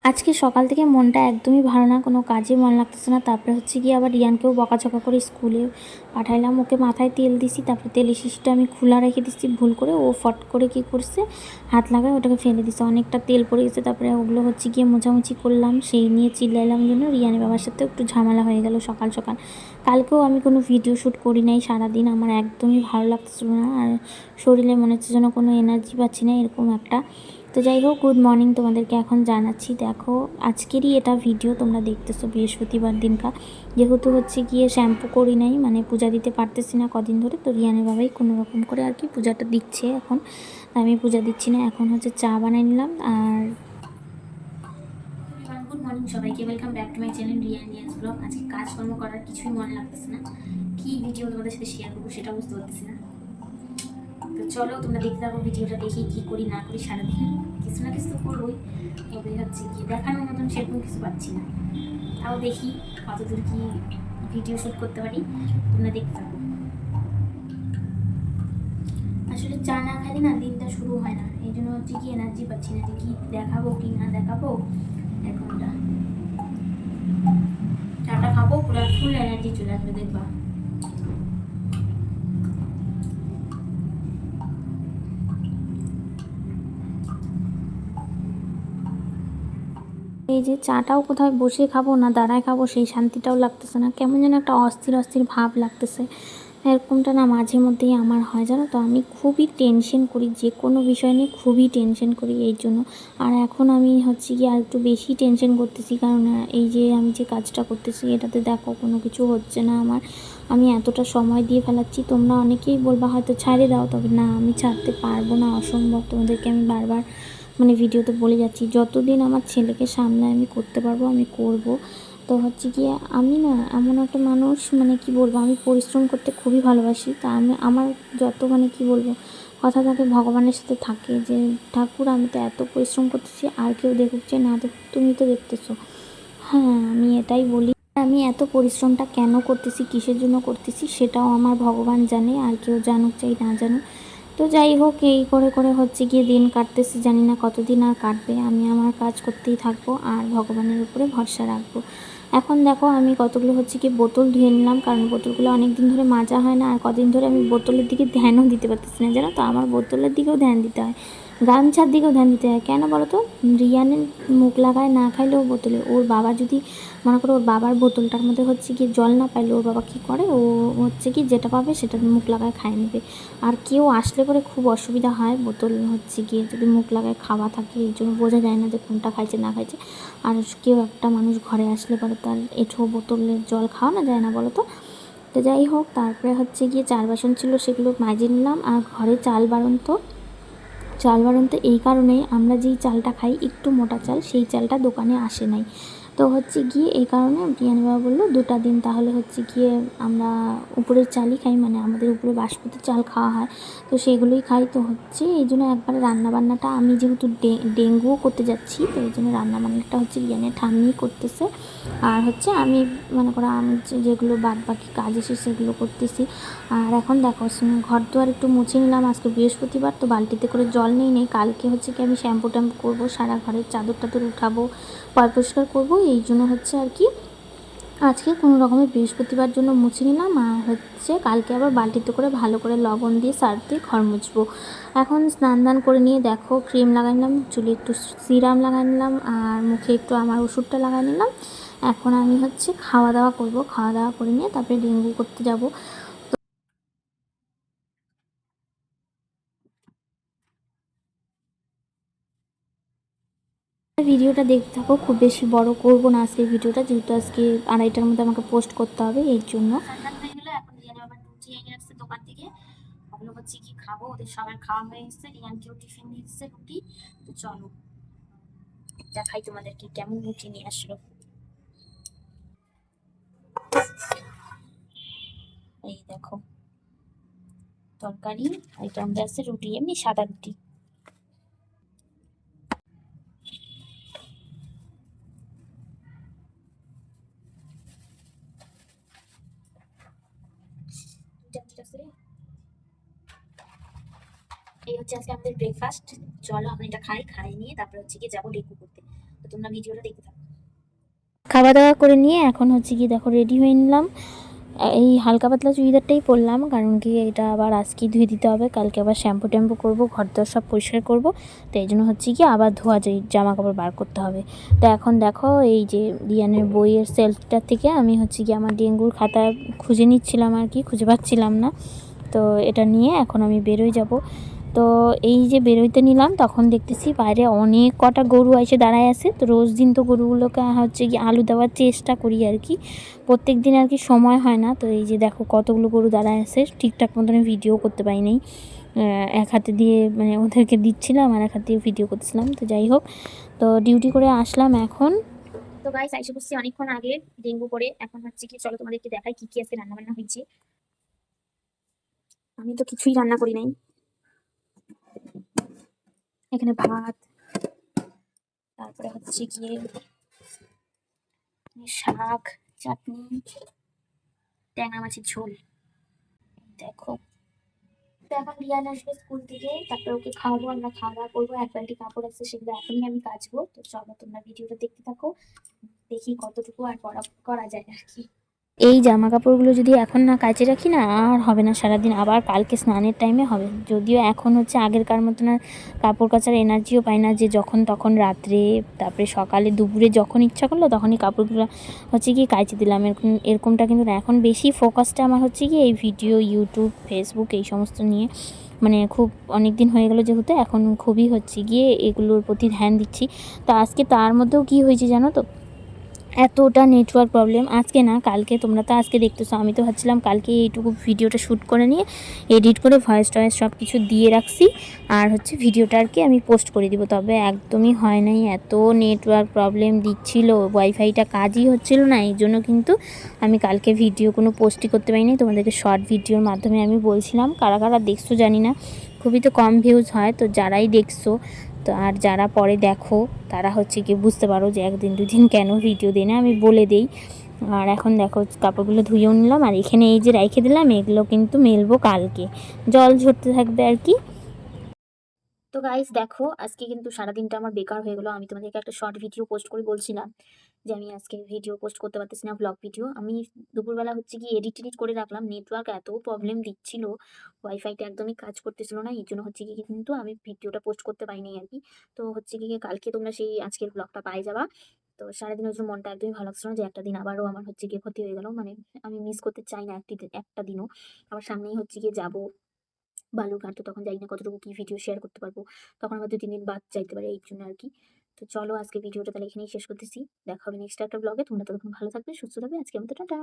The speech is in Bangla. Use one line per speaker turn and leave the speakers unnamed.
আজকে সকাল থেকে মনটা একদমই ভালো না, কোনো কাজে মন লাগতেছে না। তারপরে হচ্ছে গিয়ে আবার রিয়ানকেও বকাঝকা করে স্কুলে পাঠাইলাম। ওকে মাথায় তেল দিছি, তারপরে তেলের শিশিটা আমি খোলা রেখে দিচ্ছি ভুল করে। ও ফট করে কী করছে, হাত লাগায় ওটাকে ফেলে দিছে, অনেকটা তেল পড়ে গেছে। তারপরে ওগুলো হচ্ছে গিয়ে মোছামুছি করলাম, সেই নিয়ে চিল্লাইলাম জন্য রিয়ানের বাবার সাথে একটু ঝামেলা হয়ে গেল সকাল সকাল। কালকেও আমি কোনো ভিডিও শ্যুট করি নাই সারাদিন, আমার একদমই ভালো লাগতেছিল না, আর শরীরে মনে হচ্ছে যেন কোনো এনার্জি পাচ্ছি না, এরকম একটা। তো যাই হোক, গুড মর্নিং তোমাদেরকে এখন জানাচ্ছি। দেখো আজকেরই এটা ভিডিও তোমরা দেখতেছো বৃহস্পতিবার দিনকা, যেহেতু হচ্ছে গিয়ে শ্যাম্পু করি নাই, মানে পূজা দিতে পারতেছি না কদিন ধরে। তো রিয়ানের বাবাই কোনো রকম করে আর কি পূজাটা দিচ্ছে এখন, আমি পূজা দিচ্ছি না। এখন হচ্ছে চা বানাই নিলাম। আর গুড মর্নিং সবাইকে, welcome back to my channel Riyan's blog. আজকে কাজকর্ম করার কিছুই মনে লাগতেছে না, কি ভিডিও তোমাদের সাথে শেয়ার করবো সেটা বুঝতে পারতেছি না। তো চলো তোমরা দেখতে থাকো ভিডিওটা, দেখি কী করি না করি সারাদিন। কিছু না কিছু তো করবোই, তবে হচ্ছে কি দেখানোর মতন সেরকম কিছু পাচ্ছি না। তাও দেখি কতদূর কি ভিডিও শ্যুট করতে পারি, তোমরা দেখতে থাকো। আসলে চা না খেলে না দিনটা শুরু হয় না, এই জন্য হচ্ছে কি এনার্জি পাচ্ছি না যে কি দেখাবো কি না দেখাবো। এখনটা চাটা খাবো, পুরো ফুল এনার্জি চলে আসবে দেখবা। এই যে চাটাও কোথায় বসে খাবো না দাঁড়ায় খাবো, সেই শান্তিটাও লাগতেছে না, কেমন যেন একটা অস্থির অস্থির ভাব লাগতেছে। এরকমটা না মাঝে মধ্যেই আমার হয়, জানো তো। আমি খুবই টেনশন করি, যে কোনো বিষয় নিয়ে খুবই টেনশন করি এই জন্য। আর এখন আমি হচ্ছে কি আর একটু বেশি টেনশন করতেছি, কারণ এই যে আমি যে কাজটা করতেছি এটাতে দেখো কোনো কিছু হচ্ছে না আমার। আমি এতটা সময় দিয়ে ফেলাচ্ছি, তোমরা অনেকেই বলবা হয়তো ছাড়ে দাও, তবে না, আমি ছাড়তে পারবো না, অসম্ভব। তোমাদেরকে আমি বারবার মানে ভিডিওতে বলে যাচ্ছি, যতদিন আমার ছেলেকে সামনে আমি করতে পারবো আমি করব। তো হচ্ছে গিয়ে আমি না এমন একটা মানুষ, মানে কি বলবো, আমি পরিশ্রম করতে খুবই ভালোবাসি। তা আমি আমার যত মানে কি বলবো কথা থাকে ভগবানের সাথে থাকে, যে ঠাকুর আমি তো এত পরিশ্রম করতেছি, আর কেউ দেখুক যে না দেখুক, তুমি তো দেখতেছো। হ্যাঁ, আমি এটাই বলি, আমি এত পরিশ্রমটা কেন করতেছি, কিসের জন্য করতেছি, সেটাও আমার ভগবান জানে, আর কেউ জানুক চাই না জানুক। তো যাই হোক, এই করে করে হচ্ছে গিয়ে দিন কাটতেছি, জানি না কতদিন আর কাটবে। আমি আমার কাজ করতেই থাকবো আর ভগবানের উপরে ভরসা রাখবো। এখন দেখো আমি কতগুলো হচ্ছে কি বোতল ধুয়ে নিলাম, কারণ বোতলগুলো অনেক দিন ধরে মাজা হয় না, আর কদিন ধরে আমি বোতলের দিকে ধ্যানও দিতে পারতেছি না, জানো তো। আমার বোতলের দিকেও ধ্যান দিতে হয়, গামছার দিকেও ধ্যান দিতে হয়। কেন বলো তো, রিয়ানের মুখ লাগায় না খাইলেও বোতলে, ওর বাবা যদি মনে করো ওর বাবার বোতলটার মধ্যে হচ্ছে কি জল না পাইলে ওর বাবা কী করে, ও হচ্ছে কি যেটা পাবে সেটা মুখ লাগায় খায় নেবে। আর কেউ আসলে পরে খুব অসুবিধা হয়, বোতল হচ্ছে গিয়ে যদি মুখ লাগায় খাওয়া থাকে, এই জন্য বোঝা যায় না যে কোনটা খাইছে না খাইছে। আর কেউ একটা মানুষ ঘরে আসলে পরে তার এঁঠো বোতলের জল খাওয়ানো যায় না, বলো তো। তো যাই হোক, তারপরে হচ্ছে গিয়ে চার বাসন ছিল সেগুলো মাজে নিলাম। আর ঘরে চাল বাড়ন্ত এই কারণেই, আমরা যেই চালটা খাই একটু মোটা চাল, সেই চালটা দোকানে আসে নাই। তো হচ্ছে গিয়ে এই কারণে বিরিয়ানি বাবা বললো 2টা দিন তাহলে হচ্ছে গিয়ে আমরা উপরের চালই খাই, মানে আমাদের উপরে বাসমতি চাল খাওয়া হয়, তো সেগুলোই খাই। তো হচ্ছে এই জন্য একবারে রান্নাবান্নাটা আমি যেহেতু ডেঙ্গুও করতে যাচ্ছি, তো এই জন্য রান্নাবান্নাটা হচ্ছে বিরিয়ানি ঠাম্মিই করতেছে। আর হচ্ছে আমি মনে করো আমি যেগুলো বাদ বাকি কাজ এসে সেগুলো করতেছি। আর এখন দেখো ঘর দুয়ার একটু মুছে নিলাম, আজকে বৃহস্পতিবার তো বালতিতে করে জল নেই, কালকে হচ্ছে কি আমি শ্যাম্পু ট্যাম্পু করবো, সারা ঘরের চাদর টাদর উঠাবো, পরিষ্কার করবো, এই জন্য হচ্ছে আর কি আজকে কোনো রকমের বৃহস্পতিবার জন্য মুছে নিলাম। আর হচ্ছে কালকে আবার বালতিতে করে ভালো করে লবণ দিয়ে সার্ফ দিয়ে ঘর মুছবো। এখন স্নান দান করে নিয়ে দেখো ক্রিম লাগাই নিলাম, চুলে একটু সিরাম লাগাই নিলাম, আর মুখে একটু আমার ওষুধটা লাগাই নিলাম। এখন আমি হচ্ছে খাওয়া দাওয়া করবো, খাওয়া দাওয়া করে নিয়ে তারপরে ডেঙ্গু করতে যাব। ভিডিওটা দেখতে থাকো, খুব বেশি বড় করব না আজকের ভিডিওটা, যেহেতু আজকে 2:30টার মধ্যে আমাকে পোস্ট করতে হবে, এই জন্য। সন্ধান হয়ে গেলো, এখন রিয়ান আবার রুটি এনে রাখছে দোকান থেকে, ওগুলো হচ্ছে কি খাবো, ওদের সবার খাওয়া হয়ে গেছে, রিয়ানকেও টিফিন দিয়ে দিচ্ছে রুটি। তো চলো দেখাই তোমাদেরকে কেমন রুটি নিয়ে আসলো। এই দেখো তরকারি, আর এটা আমাদের আছে রুটি, এমনি সাদা রুটি। এই হচ্ছে আজকে আমাদের ব্রেকফাস্ট। চলো আমরা এটা খাই, খাই নিয়ে তারপরে হচ্ছে গিয়ে যাবো ডেঙ্গু করতে। তো তোমরা ভিডিওটা দেখতে থাকো। খাওয়া দাওয়া করে নিয়ে এখন হচ্ছে কি দেখো রেডি হয়ে নিলাম। এই হালকা পাতলা চুড়িদারটাই পরলাম, কারণ কি এটা আবার আজকেই ধুয়ে দিতে হবে, কালকে আবার শ্যাম্পু ট্যাম্পু করবো, ঘর দর সব পরিষ্কার করবো। তো এই জন্য হচ্ছে কি আবার ধোয়া জামা কাপড় বার করতে হবে। তো এখন দেখো এই যে রিয়ানের বইয়ের সেলফটার থেকে আমি হচ্ছে কি আমার ডেঙ্গুর খাতা খুঁজে নিচ্ছিলাম আর কি, খুঁজে পাচ্ছিলাম না। তো এটা নিয়ে এখন আমি বেরোয় যাব। তো এই যে বেরোইতে নিলাম তখন দেখতেছি বাইরে অনেক কটা গরু এসে দাঁড়ায় আছে। তো রোজ দিন তো গরুগুলোকে হচ্ছে কি আলু দেওয়ার চেষ্টা করি আর কি, প্রত্যেক দিন আর কি সময় হয় না। তো এই যে দেখো কতগুলো গরু দাঁড়ায় আছে, ঠিকঠাক মতন ভিডিও করতে পারি নাই, এক হাতে দিয়ে মানে ওদেরকে দিচ্ছিলাম আর এক হাতে দিয়ে ভিডিও করতেছিলাম। তো যাই হোক, তো ডিউটি করে আসলাম এখন। তো গাইস আইসে বসছি অনেকক্ষণ আগে ডেঙ্গু করে। এখন হচ্ছে কি চলো তোমাদেরকে দেখাই কি কি আজকে রান্না বান্না হয়েছে। আমি তো কিছুই রান্না করি নাই, এখানে ভাত, তারপরে হচ্ছে গিয়ে শাক, চাটনি, ট্যাংরা মাছের ঝোল। দেখো, তো এখন রিয়ান আসবে স্কুল থেকে, তারপরে ওকে খাওয়াবো, আমরা খাওয়া দাওয়া করবো। এক বালতি কাপড় আছে, সেগুলো এখনই আমি কাচবো। তো চলো তোমরা ভিডিওটা দেখতে থাকো, দেখি কতটুকু আর করা যায় আর কি। এই জামা কাপড়গুলো যদি এখন না কাচে রাখি না, আর হবে না সারাদিন, আবার কালকে স্নানের টাইমে হবে। যদিও এখন হচ্ছে আগেরকার মতন আর কাপড় কাচার এনার্জিও পাই না, যে যখন তখন রাত্রে তারপরে সকালে দুপুরে যখন ইচ্ছা করলো তখনই কাপড়গুলো হচ্ছে কি কাচে দিলাম, এরকমটা কিন্তু না। এখন বেশি ফোকাসটা আমার হচ্ছে কি এই ভিডিও, ইউটিউব, ফেসবুক এই সমস্ত নিয়ে, মানে খুব অনেক দিন হয়ে গেলো যেহেতু, এখন খুবই হচ্ছে গিয়ে এগুলোর প্রতি ধ্যান দিচ্ছি। তো আজকে তার মধ্যেও কি হয়েছে জানো তো, এতটা নেটওয়ার্ক প্রবলেম, আজকে না কালকে, তোমরা তো আজকে দেখতেছো, আমি তো ভাবছিলাম কালকে এইটুকু ভিডিওটা শ্যুট করে নিয়ে এডিট করে ভয়েস টয়েস সব কিছু দিয়ে রাখছি, আর হচ্ছে ভিডিওটা আর কি আমি পোস্ট করে দিব। তবে একদমই হয় নাই, এত নেটওয়ার্ক প্রবলেম দিচ্ছিল, ওয়াইফাইটা কাজই হচ্ছিল না, এই জন্য কিন্তু আমি কালকে ভিডিও কোনো পোস্টই করতে পারিনি। তোমাদেরকে শর্ট ভিডিওর মাধ্যমে আমি বলছিলাম, কারা কারা দেখছো জানি না, খুবই তো কম ভিউজ হয়। তো যারাই দেখছো, তো আর যারা পরে দেখো তারা হচ্ছে কি বুঝতে পারো যে একদিন দুদিন কেন ভিডিও দিই না, আমি বলে দিই। আর এখন দেখো কাপড়গুলো ধুয়েও নিলাম, আর এখানে এই যে রেখে দিলাম, এগুলো কিন্তু মেলবো কালকে, জল ঝরতে থাকবে আর কি। তো গাইস দেখো আজকে কিন্তু সারাদিনটা আমার বেকার হয়ে গেলো। আমি তোমাদেরকে একটা শর্ট ভিডিও পোস্ট করে বলছিলাম যে আমি আজকে ভিডিও পোস্ট করতে পারতেছি না, ব্লগ ভিডিও। আমি দুপুরবেলা হচ্ছে কি এডিট করে রাখলাম, নেটওয়ার্ক এত প্রবলেম দিচ্ছিল, ওয়াইফাইটা একদমই কাজ করতেছিল না, এই জন্য হচ্ছে কি কিন্তু আমি ভিডিওটা পোস্ট করতে পারিনি আর কি। তো হচ্ছে কি কালকে তোমরা সেই আজকের ব্লগটা পাই যাবা। তো সারাদিনের জন্য মনটা একদমই ভালো লাগছিল না, যে একটা দিন আবারও আমার হচ্ছে গিয়ে ক্ষতি হয়ে গেল, মানে আমি মিস করতে চাই না একটা দিনও। আমার সামনেই হচ্ছে গিয়ে যাবো বালুরঘাট, তো তখন জানি না কতটুকু কি ভিডিও শেয়ার করতে পারবো, তখন আবার 2-3 দিন বাদ যাইতে পারে, এই জন্য আর কি। তো চলো আজকে ভিডিওটা তাহলে এখানেই শেষ করতেছি, দেখা হবে নেক্সট একটা ব্লগে। তোমরা ততক্ষণ ভালো থাকবে, সুস্থ থাকবে, আজকে আমাদের টাটা।